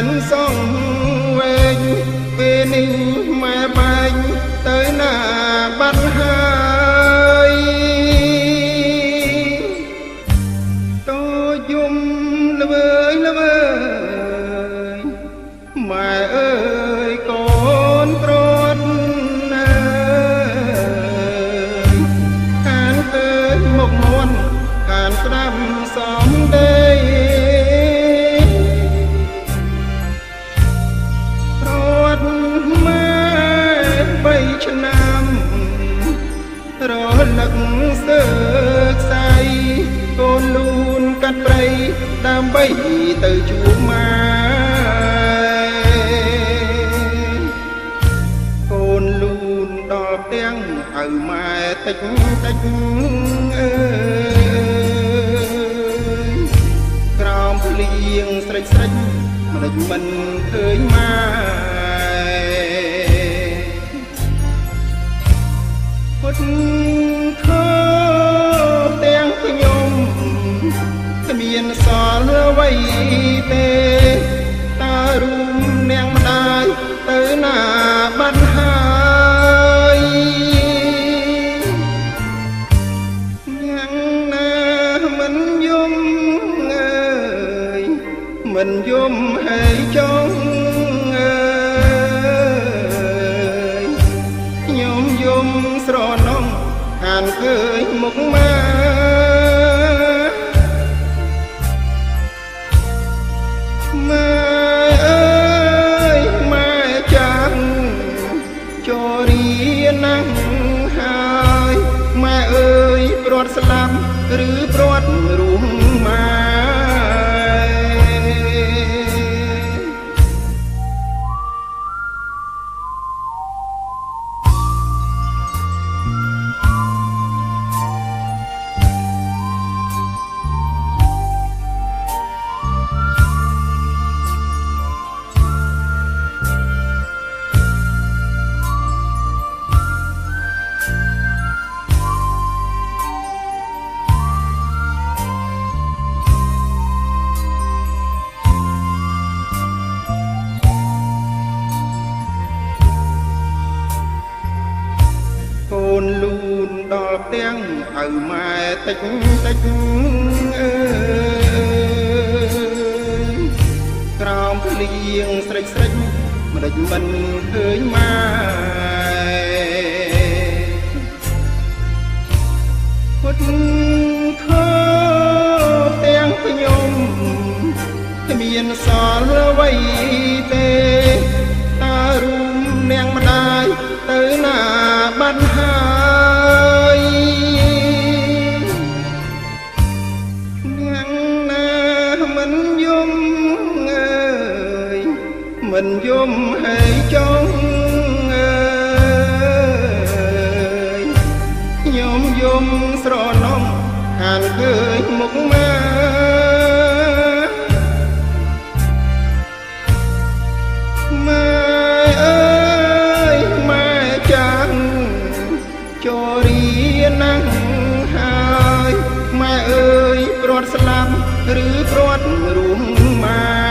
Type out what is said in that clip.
នសងវែងពេលនេះម៉ែបែងទៅណាបាត់ហើយតូចយំល្វើយល្វើយម៉ែអើយកូនព្រាត់ណាខានឃើញមុខមាត់ខានស្ដាប់សំដីឆ្នាំរលឹកសើកសៃកូនលូនកាត់ព្រៃដើម្បីទៅជួបម៉ែកូនលូនដល់ផ្ទាំងហៅម៉ែតិចតិចអើយក្រោមភ្លៀងស្រេចស្រេចមិនមិនឃើញម៉ែពុតខោទាំងខ្ញុំគ្មានសល់អ្វីទេតារួមនាងម្ដាយទៅណាបាត់ហើយយ៉ាងណាមិនយំអើយមិនយំហើយចង់ស្រណងខានឃើញមុខម៉ែម៉ែអើយម៉ែចាំចូលរៀនណាស់ហើយម៉ែអើយព្រាត់ស្លាប់ឬព្រាត់រួមម៉ែកូនលូនដល់ផ្ទាំងហៅម៉ែតិចតិចអើយក្រោមភ្លៀងស្រេចស្រេចមិនដេចមិនឃើញម៉ែពុតខោទាំងខ្ញុំគ្មានសល់អ្វីទេតារួមនាងម្ដាយទៅណាបាត់ហើយយ៉ាងណាមិនយំអើយមិនយំហើយចង់អើយខ្ញុំយំស្រណងខានឃើញមុខម៉ែម៉ែអើយម៉ែចាំចូលរៀនណាស់ហើយម៉ែអើយព្រាត់ស្លាប់ឬព្រាត់រួមម៉ែ